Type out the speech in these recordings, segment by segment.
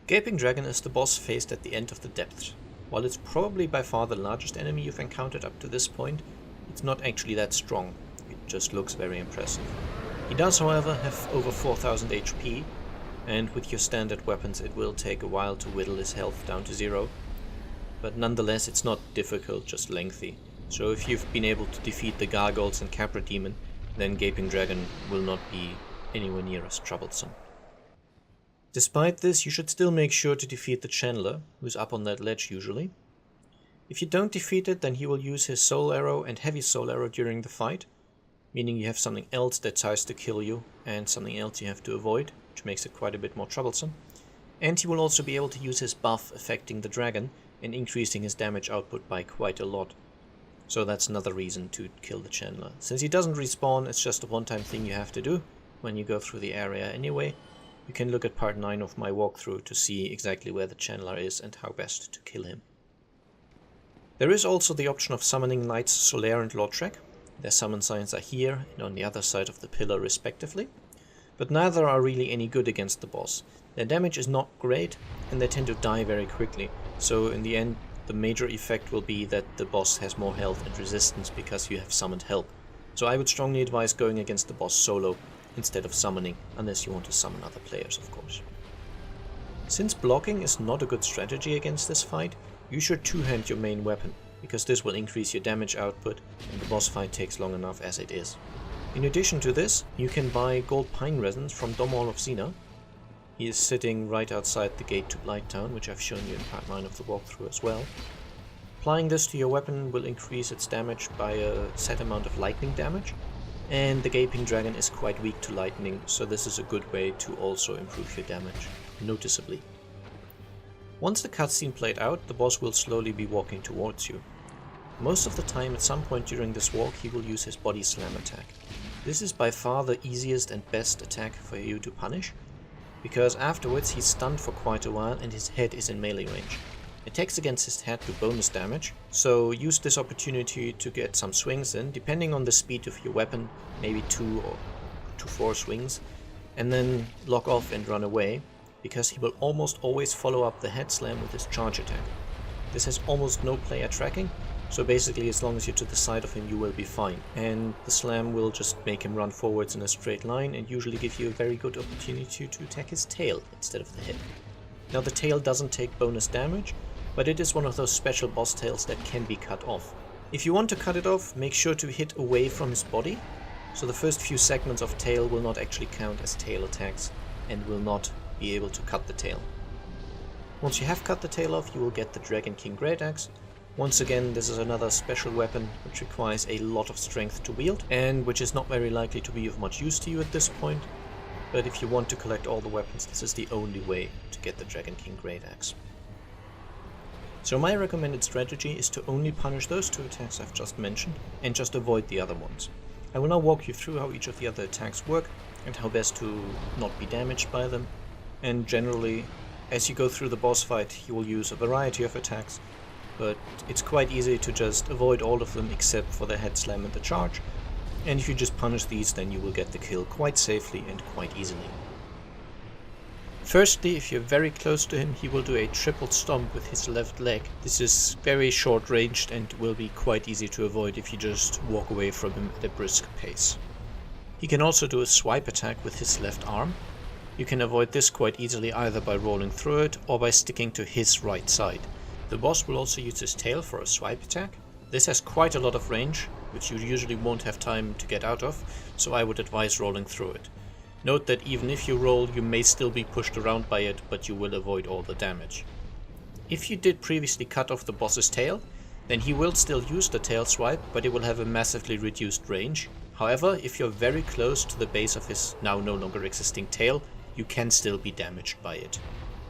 Gaping Dragon is the boss faced at the end of the depths. While it's probably by far the largest enemy you've encountered up to this point, it's not actually that strong. It just looks very impressive. He does, however, have over 4000 HP, and with your standard weapons it will take a while to whittle his health down to 0. But nonetheless, it's not difficult, just lengthy. So if you've been able to defeat the Gargoyles and Capra Demon, then Gaping Dragon will not be anywhere near as troublesome. Despite this, you should still make sure to defeat the Chandler, who's up on that ledge usually. If you don't defeat it, then he will use his Soul Arrow and Heavy Soul Arrow during the fight, meaning you have something else that tries to kill you and something else you have to avoid, which makes it quite a bit more troublesome. And he will also be able to use his buff affecting the dragon and increasing his damage output by quite a lot. So that's another reason to kill the Chandler. Since he doesn't respawn, it's just a one-time thing you have to do when you go through the area anyway. You can look at part 9 of my walkthrough to see exactly where the Chandler is and how best to kill him. There is also the option of summoning Knights Solaire and Lautrec. Their summon signs are here and on the other side of the pillar respectively, but neither are really any good against the boss. Their damage is not great and they tend to die very quickly, so in the end the major effect will be that the boss has more health and resistance because you have summoned help. So I would strongly advise going against the boss solo instead of summoning, unless you want to summon other players, of course. Since blocking is not a good strategy against this fight, you should two-hand your main weapon, because this will increase your damage output and the boss fight takes long enough as it is. In addition to this, you can buy gold pine resins from Domhall of Xena. He is sitting right outside the gate to Blighttown, which I've shown you in part 9 of the walkthrough as well. Applying this to your weapon will increase its damage by a set amount of lightning damage, and the Gaping Dragon is quite weak to lightning, so this is a good way to also improve your damage noticeably. Once the cutscene played out, the boss will slowly be walking towards you. Most of the time, at some point during this walk, he will use his Body Slam attack. This is by far the easiest and best attack for you to punish, because afterwards he's stunned for quite a while and his head is in melee range. Attacks against his head do bonus damage, so use this opportunity to get some swings in, depending on the speed of your weapon, maybe 2 to 4 swings, and then lock off and run away, because he will almost always follow up the head slam with his charge attack. This has almost no player tracking, so basically as long as you're to the side of him you will be fine, and the slam will just make him run forwards in a straight line and usually give you a very good opportunity to attack his tail instead of the head. Now the tail doesn't take bonus damage, but it is one of those special boss tails that can be cut off. If you want to cut it off, make sure to hit away from his body, so the first few segments of tail will not actually count as tail attacks and will not be able to cut the tail. Once you have cut the tail off, you will get the Dragon King Great Axe. Once again, this is another special weapon which requires a lot of strength to wield and which is not very likely to be of much use to you at this point, but if you want to collect all the weapons, this is the only way to get the Dragon King Great Axe. So my recommended strategy is to only punish those 2 attacks I've just mentioned and just avoid the other ones. I will now walk you through how each of the other attacks work and how best to not be damaged by them, and generally as you go through the boss fight you will use a variety of attacks, but it's quite easy to just avoid all of them except for the head slam and the charge, and if you just punish these then you will get the kill quite safely and quite easily. Firstly, if you're very close to him, he will do a triple stomp with his left leg. This is very short ranged and will be quite easy to avoid if you just walk away from him at a brisk pace. He can also do a swipe attack with his left arm. You can avoid this quite easily either by rolling through it or by sticking to his right side. The boss will also use his tail for a swipe attack. This has quite a lot of range, which you usually won't have time to get out of, so I would advise rolling through it. Note that even if you roll, you may still be pushed around by it, but you will avoid all the damage. If you did previously cut off the boss's tail, then he will still use the tail swipe, but it will have a massively reduced range. However, if you're very close to the base of his now no longer existing tail, you can still be damaged by it.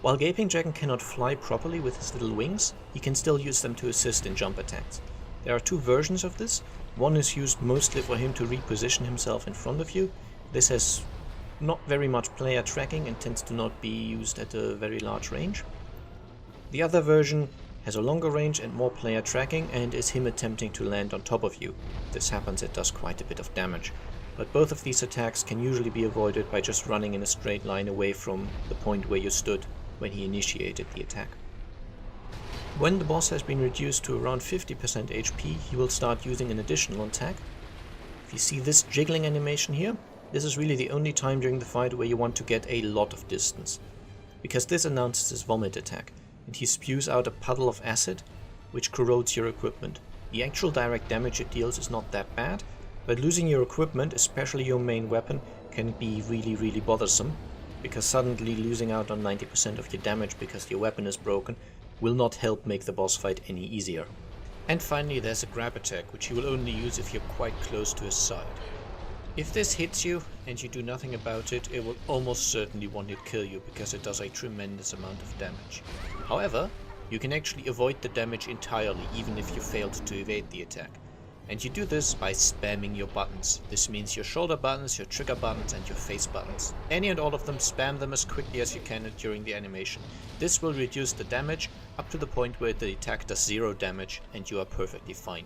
While Gaping Dragon cannot fly properly with his little wings, he can still use them to assist in jump attacks. There are 2 versions of this. One is used mostly for him to reposition himself in front of you. This has not very much player tracking and tends to not be used at a very large range. The other version has a longer range and more player tracking and is him attempting to land on top of you. If this happens, it does quite a bit of damage. But both of these attacks can usually be avoided by just running in a straight line away from the point where you stood when he initiated the attack. When the boss has been reduced to around 50% HP, he will start using an additional attack. If you see this jiggling animation here, this is really the only time during the fight where you want to get a lot of distance, because this announces his vomit attack, and he spews out a puddle of acid, which corrodes your equipment. The actual direct damage it deals is not that bad, but losing your equipment, especially your main weapon, can be really bothersome, because suddenly losing out on 90% of your damage because your weapon is broken will not help make the boss fight any easier. And finally there's a grab attack, which you will only use if you're quite close to his side. If this hits you and you do nothing about it, it will almost certainly one-hit kill you because it does a tremendous amount of damage. However, you can actually avoid the damage entirely even if you failed to evade the attack. And you do this by spamming your buttons. This means your shoulder buttons, your trigger buttons and your face buttons. Any and all of them, spam them as quickly as you can during the animation. This will reduce the damage up to the point where the attack does 0 damage and you are perfectly fine.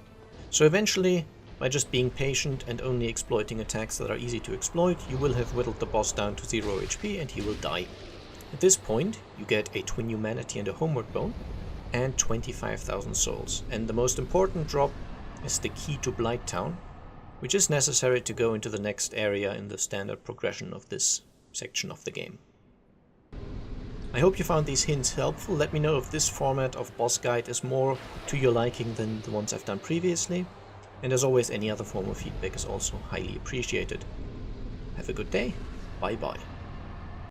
So eventually, by just being patient and only exploiting attacks that are easy to exploit, you will have whittled the boss down to 0 HP and he will die. At this point, you get a Twin Humanity and a Homeward Bone and 25,000 souls. And the most important drop is the key to Blighttown, which is necessary to go into the next area in the standard progression of this section of the game. I hope you found these hints helpful. Let me know if this format of boss guide is more to your liking than the ones I've done previously. And as always, any other form of feedback is also highly appreciated. Have a good day. Bye bye.